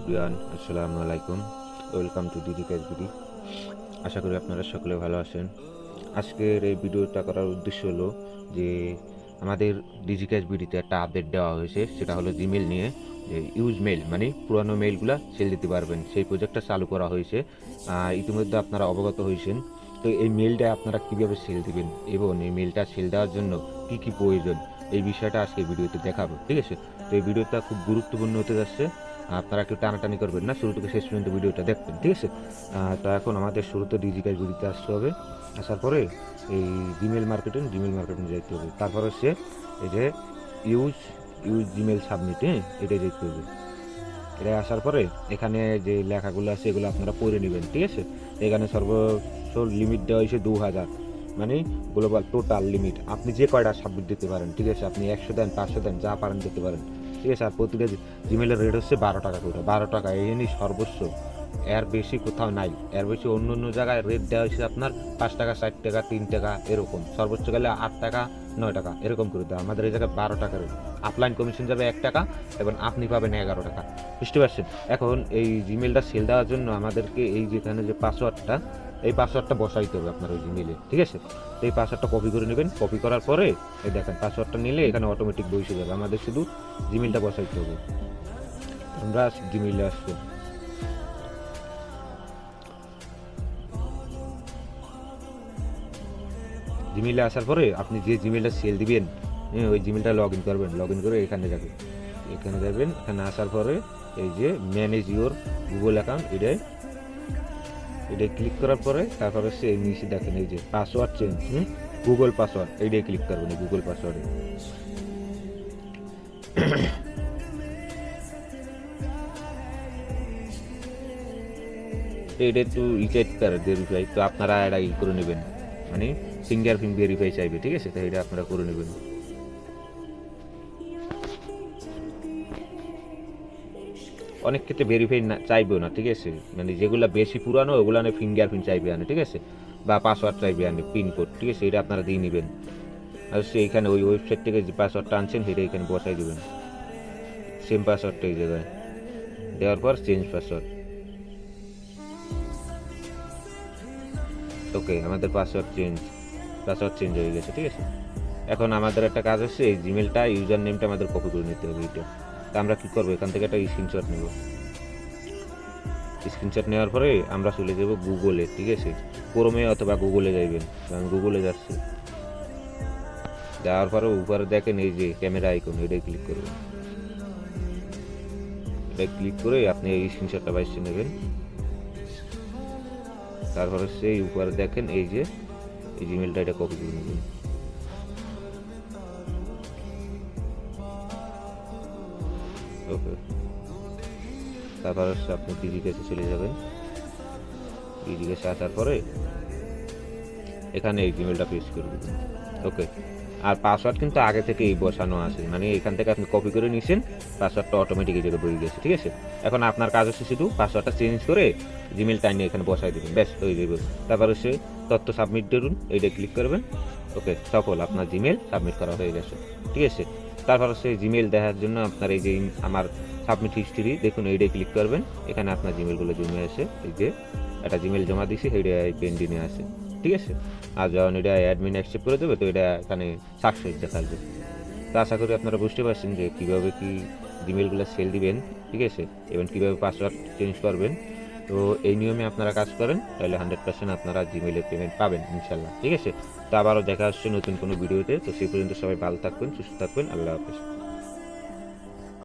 Everyone, আসসালামু আলাইকুম। Welcome to Digi Cash BD. আশা করি আপনারা সকলে ভালো আছেন। আজকের এই ভিডিওটা করার উদ্দেশ্য হলো যে আমাদের ডিজি ক্যাশ বিডিতে একটা আপডেট দেওয়া হয়েছে, সেটা হলো জিমেল নিয়ে। যে ইউজ মেল মানে পুরানো মেলগুলা সেল দিতে পারবেন, সেই প্রজেক্টটা চালু করা হয়েছে। ইতিমধ্যে আপনারা অবগত হয়েছেন। তো এই মেলটা আপনারা কীভাবে সেল দিবেন এবং এই মেলটা সেল দেওয়ার জন্য কী কী প্রয়োজন, এই বিষয়টা আজকে ভিডিওতে দেখাবো, ঠিক আছে? তো এই ভিডিওটা খুব গুরুত্বপূর্ণ হতে যাচ্ছে। আপনারা একটু টানাটানি করবেন না, শুরু থেকে শেষ পর্যন্ত ভিডিওটা দেখবেন, ঠিক আছে? তো এখন আমাদের শুরুতে ডিজিটাল ভিডিওতে আসতে হবে। আসার পরে এই জিমেল মার্কেটিং যাইতে হবে। তারপর হচ্ছে এই যে ইউজ ইউজ জিমেল সাবমিট, এটাই যেতে হবে। এটা আসার পরে এখানে যে লেখাগুলো আছে এগুলো আপনারা পড়ে নেবেন, ঠিক আছে? এখানে সর্বোচ্চ লিমিট দেওয়া হয়েছে 2000, মানে গ্লোবাল টোটাল লিমিট। আপনি যে কয়টা সাবমিট দিতে পারেন, ঠিক আছে? আপনি 100 দেন, 500 দেন, যা পারেন দিতে পারেন, ঠিক আছে? আর প্রতিটা জিমেলের রেট হচ্ছে 12 টাকা করে, 12 টাকা এই জন্যই সর্বোচ্চ। এর বেশি কোথাও নাই। এর বেশি অন্য অন্য জায়গায় রেট দেওয়া হয়েছে আপনার 5 টাকা, 60 টাকা, 3 টাকা এরকম। সর্বোচ্চ গেলে 8 টাকা, 9 টাকা এরকম করে দেওয়া। আমাদের এই জায়গায় 12 টাকা রেট। আপলাইন কমিশন যাবে 1 টাকা এবং আপনি পাবেন 11 টাকা। বুঝতে পারছেন? এখন এই জিমেলটা সেল দেওয়ার জন্য আমাদেরকে এই যেখানে যে পাসওয়ার্ডটা, এই পাসওয়ার্ডটা বসাইতে হবে আপনার ওই জিমেলে, ঠিক আছে? তো এই পাসওয়ার্ডটা কপি করে নেবেন। কপি করার পরে এই দেখেন পাসওয়ার্ডটা নিলে এখানে অটোমেটিক বসে যাবে। আমাদের শুধু জিমেলটা বসাইতে হবে। আমরা জিমেলে আসবো। জিমেলে আসার পরে আপনি যে জিমেলটা সেল দিবেন, ওই জিমেলটা লগ ইন করবেন। লগ ইন করে এখানে যাবেন। এখানে আসার পরে এই যে ম্যানেজ ইউর গুগল অ্যাকাউন্ট, এটাই ক্লিক করার পরে তারপর হচ্ছে এই নিচে দেখেন এই যে পাসওয়ার্ড চেঞ্জ, গুগল পাসওয়ার্ড, এইটাই ক্লিক করবেন। এই গুগল পাসওয়ার্ডে এটা একটু রিচার্জ করে ভেরিফাই, তো আপনারা এটা করে নেবেন, মানে ফিঙ্গারপ্রিন্ট ভেরিফাই চাইবে, ঠিক আছে? তো এটা আপনারা করে নেবেন। অনেক ক্ষেত্রে ভেরিফাই না চাইবেও না, ঠিক আছে? মানে যেগুলো বেশি পুরানো ওগুলো ফিঙ্গারপ্রিন্ট চাইবে আনে, ঠিক আছে? বা পাসওয়ার্ড চাইবে আনে, পিনকোড, ঠিক আছে? এটা আপনারা দিয়ে নেবেন। আর এইখানে ওই ওয়েবসাইট থেকে যে পাসওয়ার্ডটা আনছেন সেটা এখানে বসাই দেবেন। সেম পাসওয়ার্ডটা এই জায়গায় দেওয়ার পর চেঞ্জ পাসওয়ার্ড। ওকে, আমাদের পাসওয়ার্ড চেঞ্জ হয়ে গেছে, ঠিক আছে? এখন আমাদের একটা কাজ হচ্ছে এই জিমেলটা, ইউজার নেমটা আমাদের কপি করে নিতে হবে। এটা তা আমরা কী করবো, এখান থেকে একটা স্ক্রিনশট নেব। স্ক্রিনশট নেওয়ার পরে আমরা চলে যাব গুগলে, ঠিক আছে? ক্রোমে অথবা গুগলে যাইবেন। আমি গুগলে যাচ্ছি। যাওয়ার পরে উপরে দেখেন এই যে ক্যামেরা আইকন, এটাই ক্লিক করবেন। এটা ক্লিক করে আপনি এই স্ক্রিনশটটা বাইসে নেবেন। তারপরে সেই উপরে দেখেন এই যে এই জিমেলটা, এটা কপি করে নেবেন। ওকে, তারপর হচ্ছে আপনি ডিজি ক্যাশে চলে যাবেন। ডিজি ক্যাশে আসার পরে এখানে এই জিমেলটা পেস্ট করে দেবেন। ওকে, আর পাসওয়ার্ড কিন্তু আগে থেকেই বসানো আছে, মানে এখান থেকে আপনি কপি করে নিয়েছেন, পাসওয়ার্ডটা অটোমেটিক এই জায়গায় বয়ে গেছে, ঠিক আছে? এখন আপনার কাজ হচ্ছে শুধু পাসওয়ার্ডটা চেঞ্জ করে জিমেলটা নিয়ে এখানে বসাই দেবেন, ব্যাস হয়ে যাবে। তারপর হচ্ছে তথ্য সাবমিট করুন, এইটা ক্লিক করবেন। ওকে, সফল, আপনার জিমেল সাবমিট করা হয়ে গেছে, ঠিক আছে? তারপর হচ্ছে জিমেল দেখার জন্য আপনার এই যে আমার সাবমিট হিস্ট্রি দেখুন, এইটাই ক্লিক করবেন। এখানে আপনার জিমেলগুলো জমে আসে। এই যে একটা জিমেল জমা দিয়েছি, সেইটা পেন্ডিংয়ে আছে, ঠিক আছে? আর যখন এটা অ্যাডমিন অ্যাকসেপ্ট করে দেবে তো এটা এখানে সাকসেস দেখাবে। তো আশা করি আপনারা বুঝতে পারছেন যে কীভাবে কি জিমেলগুলো সেল দিবেন, ঠিক আছে? এবং কীভাবে পাসওয়ার্ড চেঞ্জ করবেন। তো এই নিয়মে আপনারা কাজ করেন, তাহলে 100% আপনারা জিমেলের পেমেন্ট পাবেন ইনশাল্লাহ, ঠিক আছে? তো আবারও দেখা হচ্ছে নতুন কোনো ভিডিওতে। তো সেই পর্যন্ত সবাই ভালো থাকবেন, সুস্থ থাকবেন। আল্লাহ হাফেজ।